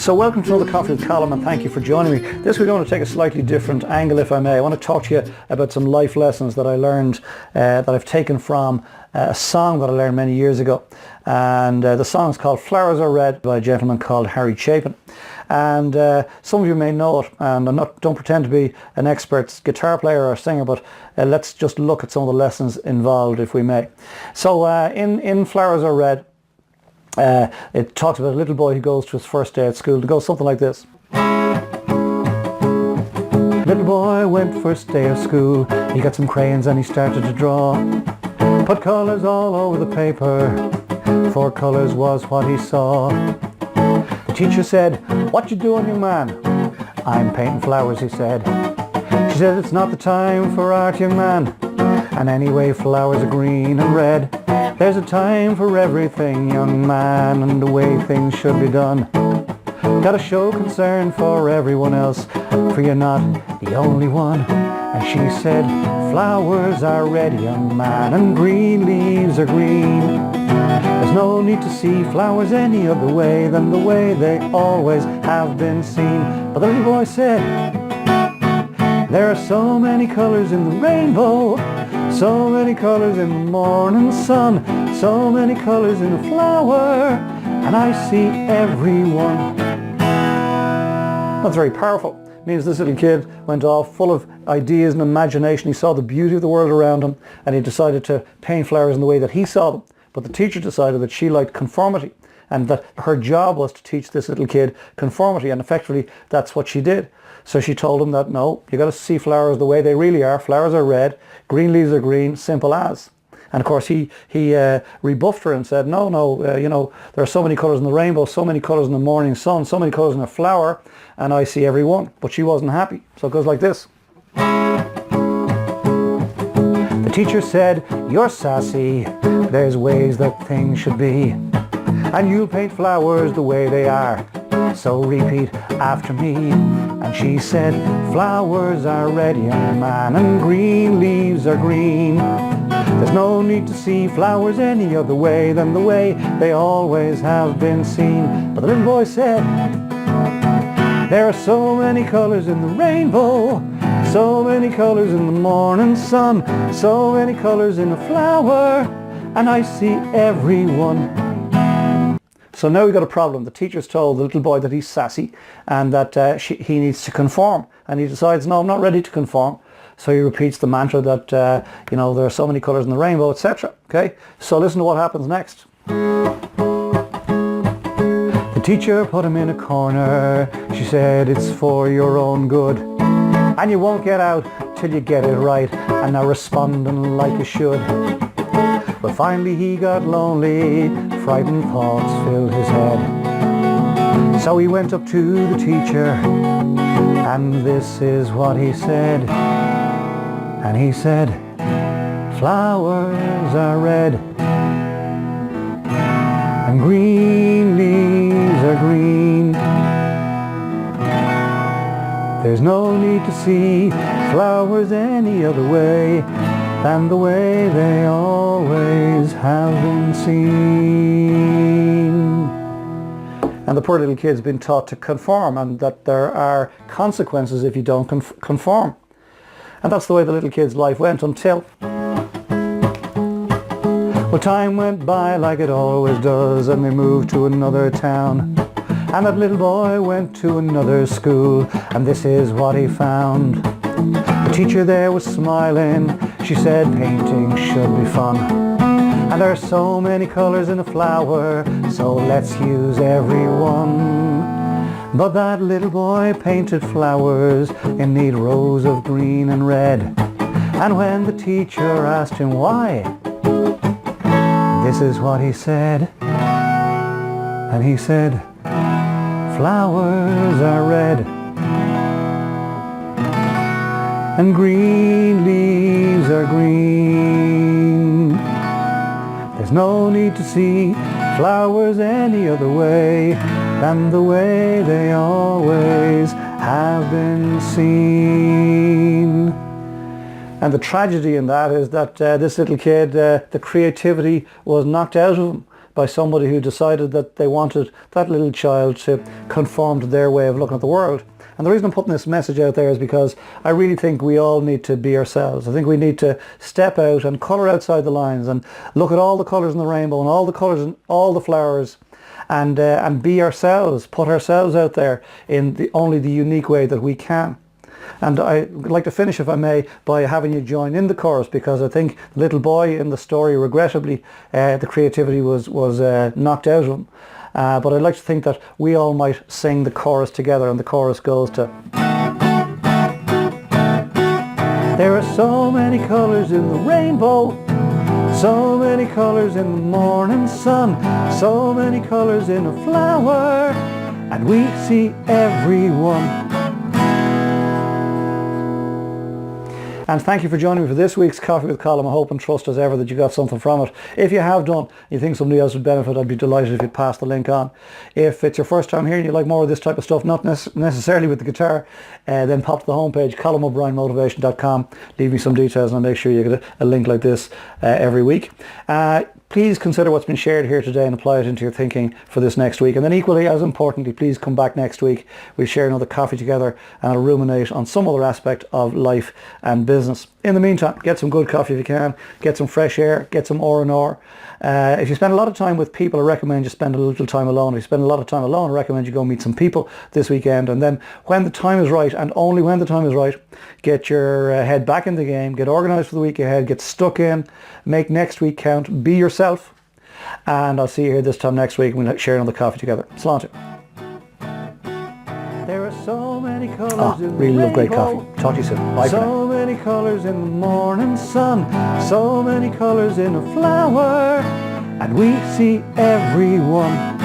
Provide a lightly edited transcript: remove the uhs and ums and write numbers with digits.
So welcome to another Coffee with Colm, and thank you for joining me. This we're going to take a slightly different angle, if I may. I want to talk to you about some life lessons that I learned, that I've taken from a song that I learned many years ago. And the song is called Flowers Are Red by a gentleman called Harry Chapin. And some of you may know it, and don't pretend to be an expert guitar player or singer, but let's just look at some of the lessons involved, if we may. So in Flowers Are Red, it talks about a little boy who goes to his first day at school. It goes something like this. Little boy went first day of school. He got some crayons and he started to draw. Put colours all over the paper. 4 colours was what he saw. The teacher said, "What you doing, young man?" "I'm painting flowers," he said. She said, "It's not the time for art, young man. And anyway, flowers are green and red. There's a time for everything, young man, and the way things should be done. Gotta show concern for everyone else, for you're not the only one." And she said, "Flowers are red, young man, and green leaves are green. There's no need to see flowers any other way than the way they always have been seen." But the little boy said, "There are so many colours in the rainbow, so many colours in the morning sun, so many colours in a flower, and I see everyone." That's very powerful. It means this little kid went off full of ideas and imagination. He saw the beauty of the world around him, and he decided to paint flowers in the way that he saw them. But the teacher decided that she liked conformity, and that her job was to teach this little kid conformity, and effectively that's what she did. So she told him that, no, you got to see flowers the way they really are. Flowers are red, green leaves are green, simple as. And of course he rebuffed her and said, no, there are so many colours in the rainbow, so many colours in the morning sun, so many colours in a flower, and I see every one. But she wasn't happy. So it goes like this. The teacher said, "You're sassy, there's ways that things should be, and you'll paint flowers the way they are, so repeat after me." And she said, "Flowers are red, young man, and green leaves are green. There's no need to see flowers any other way than the way they always have been seen." But the little boy said, "There are so many colours in the rainbow, so many colours in the morning sun, so many colours in a flower, and I see everyone." So now we've got a problem. The teacher's told the little boy that he's sassy and that he needs to conform. And he decides, no, I'm not ready to conform. So he repeats the mantra that, there are so many colours in the rainbow, etc. Okay? So listen to what happens next. The teacher put him in a corner. She said, "It's for your own good, and you won't get out till you get it right, and now responding like you should." But finally he got lonely, frightened thoughts filled his head. So he went up to the teacher, and this is what he said. And he said, "Flowers are red, and green leaves are green. There's no need to see flowers any other way than the way they always have been seen." And the poor little kid's been taught to conform, and that there are consequences if you don't conform. And that's the way the little kid's life went until... Well, time went by like it always does, and they moved to another town. And that little boy went to another school, and this is what he found. The teacher there was smiling. She said painting should be fun, and there are so many colours in a flower, so let's use every one. But that little boy painted flowers in neat rows of green and red, and when the teacher asked him why, this is what he said. And he said, "Flowers are red, and green leaves are green. There's no need to see flowers any other way than the way they always have been seen." And the tragedy in that is that this little kid, the creativity was knocked out of him by somebody who decided that they wanted that little child to conform to their way of looking at the world. And the reason I'm putting this message out there is because I really think we all need to be ourselves. I think we need to step out and colour outside the lines and look at all the colours in the rainbow and all the colours in all the flowers, and be ourselves, put ourselves out there in only the unique way that we can. And I'd like to finish, if I may, by having you join in the chorus, because I think the little boy in the story, regrettably, the creativity was knocked out of him. But I'd like to think that we all might sing the chorus together, and the chorus goes to: there are so many colours in the rainbow, so many colours in the morning sun, so many colours in a flower, and we see everyone. And thank you for joining me for this week's Coffee with Colm. I hope and trust as ever that you got something from it. If you have done, you think somebody else would benefit, I'd be delighted if you'd pass the link on. If it's your first time here and you like more of this type of stuff, not necessarily with the guitar, then pop to the homepage, ColmoBryanMotivation.com. Leave me some details and I'll make sure you get a link like this every week. Please consider what's been shared here today and apply it into your thinking for this next week. And then equally as importantly, please come back next week. We'll share another coffee together and I'll ruminate on some other aspect of life and business. In the meantime, get some good coffee if you can, get some fresh air, get some R&R. If you spend a lot of time with people, I recommend you spend a little time alone. If you spend a lot of time alone, I recommend you go meet some people this weekend. And then when the time is right, and only when the time is right, get your head back in the game, get organised for the week ahead, get stuck in, make next week count, be yourself. And I'll see you here this time next week. We'll share another coffee together. Slán. There are so many colours in the really love great coffee. Talk to you soon. Bye for now. So many colours in the morning sun, so many colours in a flower, and we see everyone.